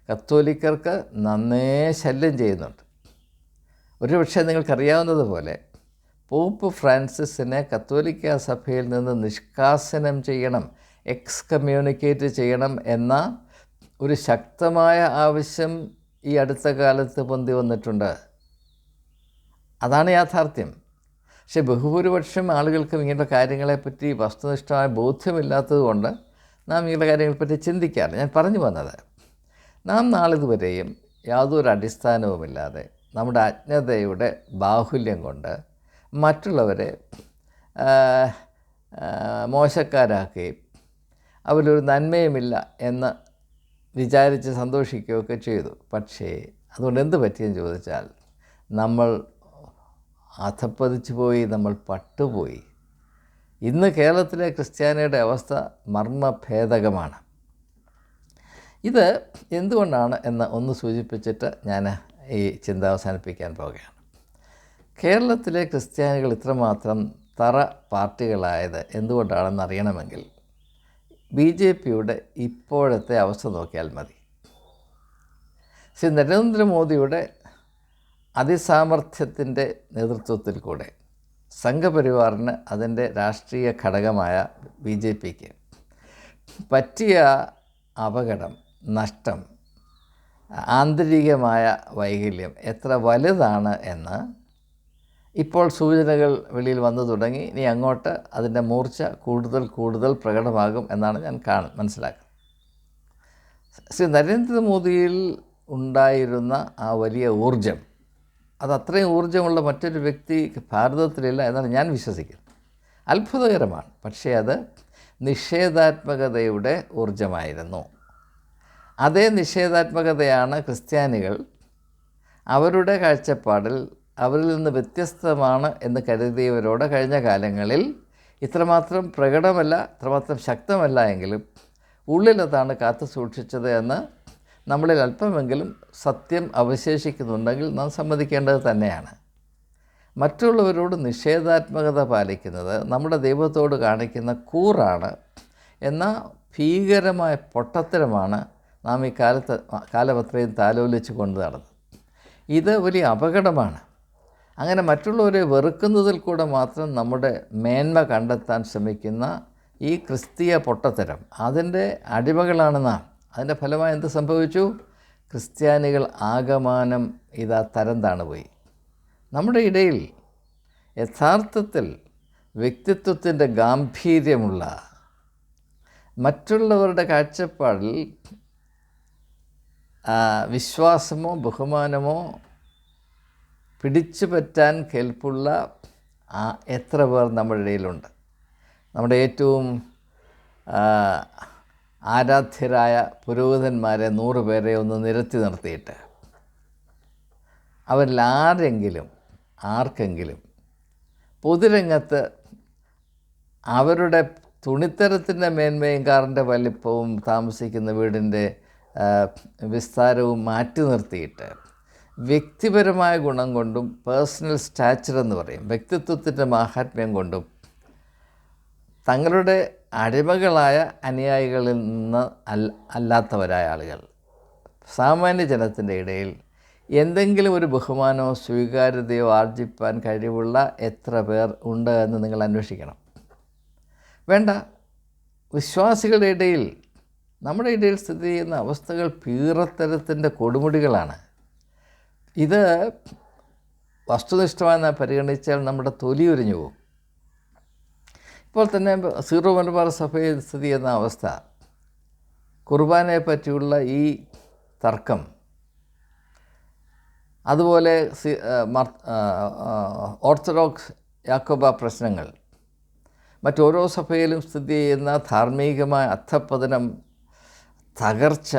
കത്തോലിക്കർക്ക് നന്നേ ശല്യം ചെയ്യുന്നുണ്ട്. ഒരുപക്ഷെ നിങ്ങൾക്കറിയാവുന്നതുപോലെ പോപ്പ് ഫ്രാൻസിസിനെ കത്തോലിക്ക സഭയിൽ നിന്ന് നിഷ്കാസനം ചെയ്യണം, എക്സ്കമ്മ്യൂണിക്കേറ്റ് ചെയ്യണം എന്ന ഒരു ശക്തമായ ആവശ്യം ഈ അടുത്ത കാലത്ത് പൊന്തി വന്നിട്ടുണ്ട്. അതാണ് യാഥാർത്ഥ്യം. പക്ഷേ ബഹുഭൂരിപക്ഷം ആളുകൾക്കും ഇങ്ങനത്തെ കാര്യങ്ങളെപ്പറ്റി വസ്തുനിഷ്ഠമായ ബോധ്യമില്ലാത്തത് കൊണ്ട് നാം ഇങ്ങനത്തെ കാര്യങ്ങളെപ്പറ്റി ചിന്തിക്കാറില്ല. ഞാൻ പറഞ്ഞു വന്നത്, നാം നാളിതുവരെയും യാതൊരു അടിസ്ഥാനവുമില്ലാതെ നമ്മുടെ അജ്ഞതയുടെ ബാഹുല്യം കൊണ്ട് മറ്റുള്ളവരെ മോശക്കാരാക്കുകയും അവരൊരു നന്മയുമില്ല എന്ന് വിചാരിച്ച് സന്തോഷിക്കുകയൊക്കെ ചെയ്തു. പക്ഷേ അതുകൊണ്ട് എന്ത് പറ്റിയെന്ന് ചോദിച്ചാൽ നമ്മൾ അധപ്പതിച്ചു പോയി, നമ്മൾ പട്ടുപോയി. ഇന്ന് കേരളത്തിലെ ക്രിസ്ത്യാനിയുടെ അവസ്ഥ മർമ്മഭേദകമാണ്. ഇത് എന്തുകൊണ്ടാണ് എന്ന് ഒന്ന് സൂചിപ്പിച്ചിട്ട് ഞാൻ ഈ ചിന്ത അവസാനിപ്പിക്കാൻ പോവുകയാണ്. കേരളത്തിലെ ക്രിസ്ത്യാനികൾ ഇത്രമാത്രം തറ പാർട്ടികളായത് എന്തുകൊണ്ടാണെന്ന് അറിയണമെങ്കിൽ BJPയുടെ ഇപ്പോഴത്തെ അവസ്ഥ നോക്കിയാൽ മതി. ശ്രീ നരേന്ദ്രമോദിയുടെ അതിസാമർഥ്യത്തിൻ്റെ നേതൃത്വത്തിൽ കൂടെ സംഘപരിവാറിന് അതിൻ്റെ രാഷ്ട്രീയ ഘടകമായ BJPക്ക് പറ്റിയ അപകടം, നഷ്ടം, ആന്തരികമായ വൈകല്യം എത്ര വലുതാണ് എന്ന് ഇപ്പോൾ സൂചനകൾ വെളിയിൽ വന്നു തുടങ്ങി. ഇനി അങ്ങോട്ട് അതിൻ്റെ മൂർച്ച കൂടുതൽ പ്രകടമാകും എന്നാണ് ഞാൻ മനസ്സിലാക്കുന്നത്. ശ്രീ നരേന്ദ്രമോദിയിൽ ഉണ്ടായിരുന്ന ആ വലിയ ഊർജം, അത് അത്രയും ഊർജ്ജമുള്ള മറ്റൊരു വ്യക്തി ഭാരതത്തിലില്ല എന്നാണ് ഞാൻ വിശ്വസിക്കുന്നത്. അത്ഭുതകരമാണ്. പക്ഷേ അത് നിഷേധാത്മകതയുടെ ഊർജ്ജമായിരുന്നു. അതേ നിഷേധാത്മകതയാണ് ക്രിസ്ത്യാനികൾ അവരുടെ കാഴ്ചപ്പാടിൽ അവരിൽ നിന്ന് വ്യത്യസ്തമാണ് എന്ന് കരുതിയവരോട് കഴിഞ്ഞ കാലങ്ങളിൽ ഇത്രമാത്രം പ്രകടമല്ല, ഇത്രമാത്രം ശക്തമല്ല എങ്കിലും ഉള്ളിലതാണ് കാത്തു സൂക്ഷിച്ചത് എന്ന് നമ്മളിൽ അല്പമെങ്കിലും സത്യം അവശേഷിക്കുന്നുണ്ടെങ്കിൽ നാം സമ്മതിക്കേണ്ടത് തന്നെയാണ്. മറ്റുള്ളവരോട് നിഷേധാത്മകത പാലിക്കുന്നത് നമ്മുടെ ദൈവത്തോട് കാണിക്കുന്ന കൂറാണ് എന്ന ഭീകരമായ പൊട്ടത്തരമാണ് നാം ഈ കാലമത്രയും താലോലിച്ച് കൊണ്ട് നടന്നത്. ഇത് വലിയ അപകടമാണ്. അങ്ങനെ മറ്റുള്ളവരെ വെറുക്കുന്നതിൽ കൂടെ മാത്രം നമ്മുടെ മേന്മ കണ്ടെത്താൻ ശ്രമിക്കുന്ന ഈ ക്രിസ്തീയ പൊട്ടത്തരം, അതിൻ്റെ അടിമകളാണ് നാം. അതിൻ്റെ ഫലമായി എന്ത് സംഭവിച്ചു? ക്രിസ്ത്യാനികൾ ആകമാനം ഇതാ തരം താണുപോയി. നമ്മുടെ ഇടയിൽ യഥാർത്ഥത്തിൽ വ്യക്തിത്വത്തിൻ്റെ ഗാംഭീര്യമുള്ള, മറ്റുള്ളവരുടെ കാഴ്ചപ്പാടിൽ വിശ്വാസമോ ബഹുമാനമോ പിടിച്ചു പറ്റാൻ കെൽപ്പുള്ള എത്ര പേർ നമ്മുടെ ഇടയിലുണ്ട്. നമ്മുടെ ഏറ്റവും ആരാധ്യരായ പുരോഹിതന്മാരെ 100 പേരെ ഒന്ന് നിരത്തി നിർത്തിയിട്ട് അവരിൽ ആർക്കെങ്കിലും പൊതുരംഗത്ത് അവരുടെ തുണിത്തരത്തിൻ്റെ മേന്മയും കാറിൻ്റെ വലിപ്പവും താമസിക്കുന്ന വീടിൻ്റെ വിസ്താരവും മാറ്റി നിർത്തിയിട്ട് വ്യക്തിപരമായ ഗുണം കൊണ്ടും പേഴ്സണൽ സ്റ്റാച്ചർ എന്ന് പറയും, വ്യക്തിത്വത്തിൻ്റെ മാഹാത്മ്യം കൊണ്ടും തങ്ങളുടെ അടിമകളായ അനുയായികളിൽ നിന്ന് അല്ലാത്തവരായ ആളുകൾ സാമാന്യ ജനത്തിൻ്റെ ഇടയിൽ എന്തെങ്കിലും ഒരു ബഹുമാനമോ സ്വീകാര്യതയോ ആർജിപ്പാൻ കഴിവുള്ള എത്ര പേർ ഉണ്ട് എന്ന് നിങ്ങൾ അന്വേഷിക്കണം. വേണ്ട, വിശ്വാസികളുടെ ഇടയിൽ, നമ്മുടെ ഇടയിൽ സ്ഥിതി ചെയ്യുന്ന അവസ്ഥകൾ പീറത്തരത്തിൻ്റെ കൊടുമുടികളാണ്. ഇത് വസ്തുനിഷ്ഠമായി പരിഗണിച്ചാൽ നമ്മുടെ തൊലി ഉരിഞ്ഞു പോകും. ഇപ്പോൾ തന്നെ സീറോ മലബാർ സഭയിൽ സ്ഥിതി ചെയ്യുന്ന അവസ്ഥ, കുർബാനയെ പറ്റിയുള്ള ഈ തർക്കം, അതുപോലെ ഓർത്തഡോക്സ് യാക്കോബ പ്രശ്നങ്ങൾ, മറ്റോരോ സഭയിലും സ്ഥിതി ചെയ്യുന്ന ധാർമ്മികമായ അധഃപതനം, തകർച്ച,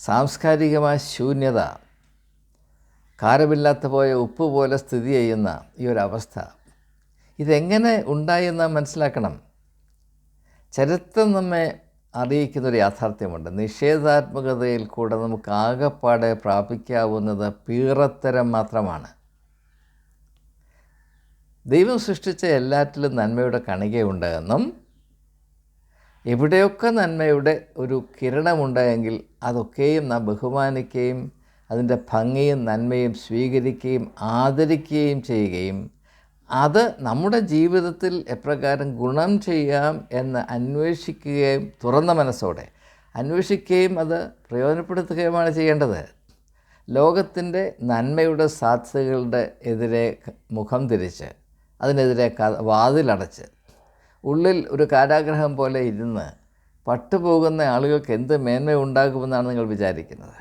സാംസ്കാരികമായ ശൂന്യത, കാരമില്ലാത്ത പോയ ഉപ്പ് പോലെ സ്ഥിതി ചെയ്യുന്ന ഈ ഒരവസ്ഥ, ഇതെങ്ങനെ ഉണ്ടായി എന്ന് മനസ്സിലാക്കണം. ചരിത്രം നമ്മെ അറിയിക്കുന്നൊരു യാഥാർത്ഥ്യമുണ്ട്. നിഷേധാത്മകതയിൽ കൂടെ നമുക്ക് ആകെപ്പാടെ പ്രാപിക്കാവുന്നത് പീറത്തരം മാത്രമാണ്. ദൈവം സൃഷ്ടിച്ച എല്ലാറ്റിലും നന്മയുടെ കണികയുണ്ട് എന്നും എവിടെയൊക്കെ നന്മയുടെ ഒരു കിരണമുണ്ടെങ്കിൽ അതൊക്കെയും നാം ബഹുമാനിക്കുകയും അതിൻ്റെ ഭംഗിയും നന്മയും സ്വീകരിക്കുകയും ആദരിക്കുകയും ചെയ്യുകയും അത് നമ്മുടെ ജീവിതത്തിൽ എപ്രകാരം ഗുണം ചെയ്യാം എന്ന് അന്വേഷിക്കുകയും തുറന്ന മനസ്സോടെ അന്വേഷിക്കുകയും അത് പ്രയോജനപ്പെടുത്തുകയുമാണ് ചെയ്യേണ്ടത്. ലോകത്തിൻ്റെ നന്മയുടെ സാധ്യതകളുടെ എതിരെ മുഖം തിരിച്ച് അതിനെതിരെ വാതിലടച്ച് ഉള്ളിൽ ഒരു കാരാഗ്രഹം പോലെ ഇരുന്ന് പട്ടുപോകുന്ന ആളുകൾക്ക് എന്ത് മേന്മ ഉണ്ടാകുമെന്നാണ് നിങ്ങൾ വിചാരിക്കുന്നത്?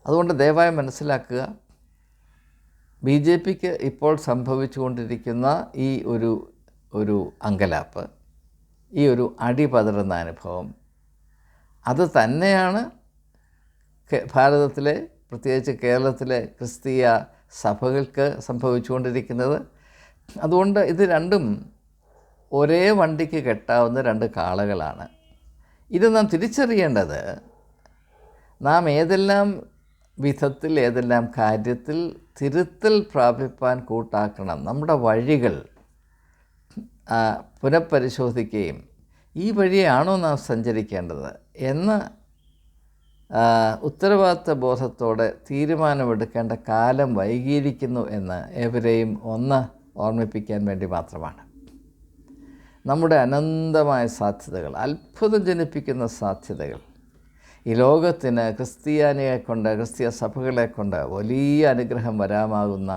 അതുകൊണ്ട് ദയവായി മനസ്സിലാക്കുക, BJPക്ക് ഇപ്പോൾ സംഭവിച്ചുകൊണ്ടിരിക്കുന്ന ഈ ഒരു അങ്കലാപ്പ്, ഈ ഒരു അടിപതറുന്ന അനുഭവം, അത് തന്നെയാണ് ഭാരതത്തിലെ, പ്രത്യേകിച്ച് കേരളത്തിലെ ക്രിസ്തീയ സഭകൾക്ക് സംഭവിച്ചുകൊണ്ടിരിക്കുന്നത്. അതുകൊണ്ട് ഇത് രണ്ടും ഒരേ വണ്ടിക്ക് കെട്ടാവുന്ന 2 കാളകളാണ്. ഇത് നാം തിരിച്ചറിയേണ്ടത്, നാം ഏതെല്ലാം വിധത്തിൽ, ഏതെല്ലാം കാര്യത്തിൽ തിരുത്തൽ പ്രാപിപ്പാൻ കൂട്ടാക്കണം, നമ്മുടെ വഴികൾ പുനഃപരിശോധിക്കുകയും ഈ വഴിയാണോ നാം സഞ്ചരിക്കേണ്ടത് എന്ന ഉത്തരവാദിത്വ ബോധത്തോടെ തീരുമാനമെടുക്കേണ്ട കാലം വൈകിയിരിക്കുന്നു എന്ന് ഏവരെയും ഒന്ന് ഓർമ്മിപ്പിക്കാൻ വേണ്ടി മാത്രമാണ്. നമ്മുടെ അനന്തമായ സാധ്യതകൾ, അത്ഭുതം ജനിപ്പിക്കുന്ന സാധ്യതകൾ, ഈ ലോകത്തിന് ക്രിസ്തീയ സഭകളെ കൊണ്ട് വലിയ അനുഗ്രഹം വരാമാകുന്ന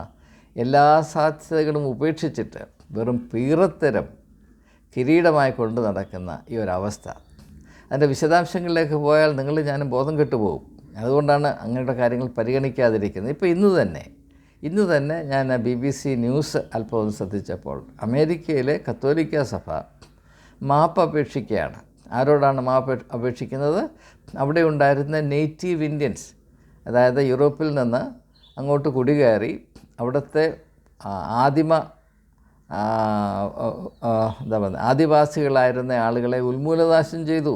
എല്ലാ സാധ്യതകളും ഉപേക്ഷിച്ചിട്ട് വെറും പീറത്തരം കിരീടമായി കൊണ്ട് നടക്കുന്ന ഈ ഒരവസ്ഥ, അതിൻ്റെ വിശദാംശങ്ങളിലേക്ക് പോയാൽ ഞാനും ബോധം കെട്ടുപോകും. അതുകൊണ്ടാണ് അങ്ങനെയുള്ള കാര്യങ്ങൾ പരിഗണിക്കാതിരിക്കുന്നത്. ഇപ്പോൾ ഇന്ന് തന്നെ ഞാൻ BBC ന്യൂസ് അല്പം ഒന്ന് ശ്രദ്ധിച്ചപ്പോൾ അമേരിക്കയിലെ കത്തോലിക്ക സഭ മാപ്പ് അപേക്ഷിക്കുകയാണ്. ആരോടാണ് മാപ്പ് അപേക്ഷിക്കുന്നത്? അവിടെ ഉണ്ടായിരുന്ന നേറ്റീവ് ഇന്ത്യൻസ്, അതായത് യൂറോപ്പിൽ നിന്ന് അങ്ങോട്ട് കുടികയറി അവിടുത്തെ ആദിവാസികളായിരുന്ന ആളുകളെ ഉന്മൂലനാശം ചെയ്തു.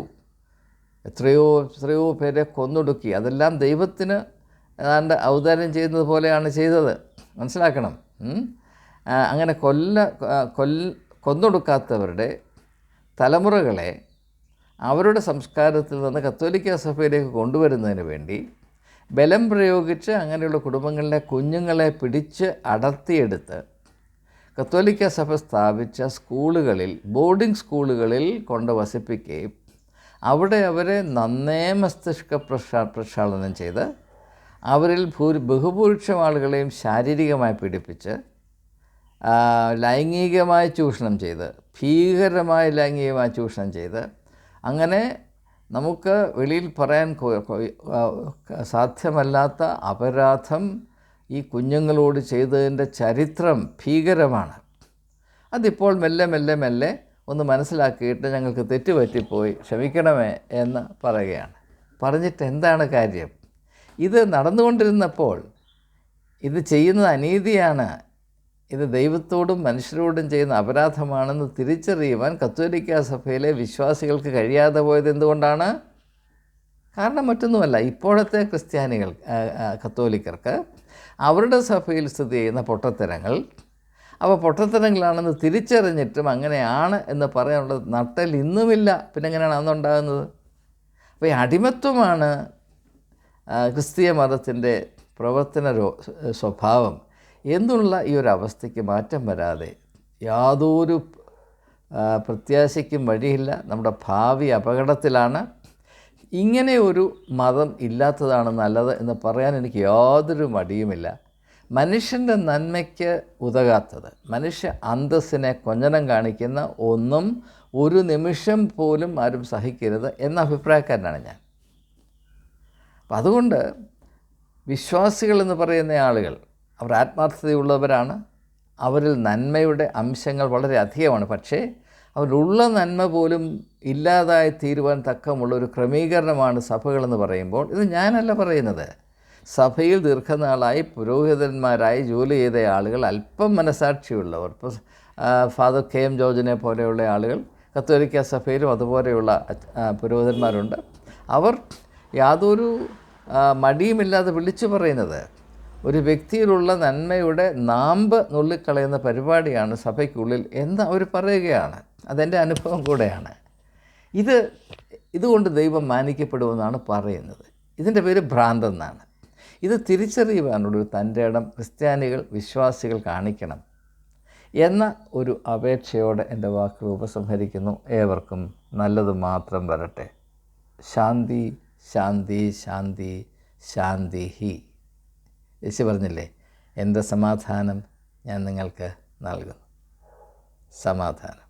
എത്രയോ പേരെ കൊന്നൊടുക്കി. അതെല്ലാം ദൈവത്തിന് ഏതാണ്ട് ഔദാര്യം ചെയ്യുന്നത് പോലെയാണ് ചെയ്തത്. മനസ്സിലാക്കണം. അങ്ങനെ കൊന്നൊടുക്കാത്തവരുടെ തലമുറകളെ അവരുടെ സംസ്കാരത്തിൽ നിന്ന് കത്തോലിക്ക സഭയിലേക്ക് കൊണ്ടുവരുന്നതിന് വേണ്ടി ബലം പ്രയോഗിച്ച് അങ്ങനെയുള്ള കുടുംബങ്ങളിലെ കുഞ്ഞുങ്ങളെ പിടിച്ച് അടർത്തിയെടുത്ത് കത്തോലിക്ക സഭ സ്ഥാപിച്ച സ്കൂളുകളിൽ, ബോർഡിംഗ് സ്കൂളുകളിൽ കൊണ്ട് വസിപ്പിക്കുകയും അവിടെ അവരെ നന്നേ മസ്തിഷ്ക പ്രക്ഷാളനം ചെയ്ത് അവരിൽ ബഹുഭൂരിപക്ഷം ആളുകളെയും ശാരീരികമായി പീഡിപ്പിച്ച് ലൈംഗികമായി ചൂഷണം ചെയ്ത്, ഭീകരമായി ലൈംഗികമായി ചൂഷണം ചെയ്ത്, അങ്ങനെ നമുക്ക് വെളിയിൽ പറയാൻ സാധ്യമല്ലാത്ത അപരാധം ഈ കുഞ്ഞുങ്ങളോട് ചെയ്തതിൻ്റെ ചരിത്രം ഭീകരമാണ്. അതിപ്പോൾ മെല്ലെ ഒന്ന് മനസ്സിലാക്കിയിട്ട് ഞങ്ങൾക്ക് തെറ്റുപറ്റിപ്പോയി, ക്ഷമിക്കണമേ എന്ന് പറയുകയാണ്. പറഞ്ഞിട്ട് എന്താണ് കാര്യം? ഇത് നടന്നുകൊണ്ടിരുന്നപ്പോൾ ഇത് ചെയ്യുന്നത് അനീതിയാണ്, ഇത് ദൈവത്തോടും മനുഷ്യരോടും ചെയ്യുന്ന അപരാധമാണെന്ന് തിരിച്ചറിയുവാൻ കത്തോലിക്ക സഭയിലെ വിശ്വാസികൾക്ക് കഴിയാതെ പോയത് എന്തുകൊണ്ടാണ്? കാരണം മറ്റൊന്നുമല്ല, ഇപ്പോഴത്തെ ക്രിസ്ത്യാനികൾ, കത്തോലിക്കർക്ക് അവരുടെ സഭയിൽ സ്ഥിതി ചെയ്യുന്ന പൊട്ടത്തരങ്ങൾ പൊട്ടത്തരങ്ങളാണെന്ന് തിരിച്ചറിഞ്ഞിട്ടും അങ്ങനെയാണ് എന്ന് പറയാനുള്ള നട്ടൽ ഇന്നുമില്ല. പിന്നെ എങ്ങനെയാണ് അന്നുണ്ടാകുന്നത്? അപ്പോൾ ഈ അടിമത്വമാണ് ക്രിസ്തീയ മതത്തിൻ്റെ പ്രവർത്തന സ്വഭാവം എന്നുള്ള ഈ ഒരു അവസ്ഥയ്ക്ക് മാറ്റം വരാതെ യാതൊരു പ്രത്യാശയ്ക്കും വഴിയില്ല. നമ്മുടെ ഭാവി അപകടത്തിലാണ്. ഇങ്ങനെ ഒരു മതം ഇല്ലാത്തതാണ് നല്ലത് എന്ന് പറയാൻ എനിക്ക് യാതൊരു മടിയുമില്ല. മനുഷ്യൻ്റെ നന്മയ്ക്ക് ഉതകാത്തത്, മനുഷ്യ അന്തസ്സിനെ കൊഞ്ഞനം കാണിക്കുന്ന ഒന്നും ഒരു നിമിഷം പോലും ആരും സഹിക്കരുത് എന്ന അഭിപ്രായക്കാരനാണ് ഞാൻ. അപ്പം അതുകൊണ്ട് വിശ്വാസികളെന്ന് പറയുന്ന ആളുകൾ അവർ ആത്മാർത്ഥതയുള്ളവരാണ്. അവരിൽ നന്മയുടെ അംശങ്ങൾ വളരെ അധികമാണ്. പക്ഷേ അവരുള്ള നന്മ പോലും ഇല്ലാതായി തീരുവാൻ തക്കമുള്ളൊരു ക്രമീകരണമാണ് സഭകളെന്ന് പറയുമ്പോൾ ഇത് ഞാനല്ല പറയുന്നത്. സഭയിൽ ദീർഘനാളായി പുരോഹിതന്മാരായി ജോലി ചെയ്ത ആളുകൾ, അല്പം മനസാക്ഷിയുള്ളവർ, ഇപ്പോൾ ഫാദർ KM ജോർജിനെ പോലെയുള്ള ആളുകൾ കത്തോലിക്ക സഭയിലും അതുപോലെയുള്ള പുരോഹിതന്മാരുണ്ട്. അവർ യാതൊരു മടിയുമില്ലാതെ വിളിച്ചു പറയുന്നത് ഒരു വ്യക്തിയിലുള്ള നന്മയുടെ നാമ്പ് നുള്ളിക്കളയുന്ന പരിപാടിയാണ് സഭയ്ക്കുള്ളിൽ എന്ന് അവർ പറയുകയാണ്. അതെൻ്റെ അനുഭവം കൂടെയാണ്. ഇതുകൊണ്ട് ദൈവം മാനിക്കപ്പെടുമെന്നാണ് പറയുന്നത്. ഇതിൻ്റെ പേര് ഭ്രാന്തെന്നാണ്. ഇത് തിരിച്ചറിയുവാനുള്ളൊരു തൻ്റെ ഇടം ക്രിസ്ത്യാനികൾ, വിശ്വാസികൾ കാണിക്കണം എന്ന ഒരു അപേക്ഷയോടെ എൻ്റെ വാക്കുകൾ ഉപസംഹരിക്കുന്നു. ഏവർക്കും നല്ലത് മാത്രം വരട്ടെ. ശാന്തി ശാന്തി ശാന്തി ശാന്തി ഹി. യേശു പറഞ്ഞില്ലേ, എൻ്റെ സമാധാനം ഞാൻ നിങ്ങൾക്ക് നൽകുന്നു. സമാധാനം.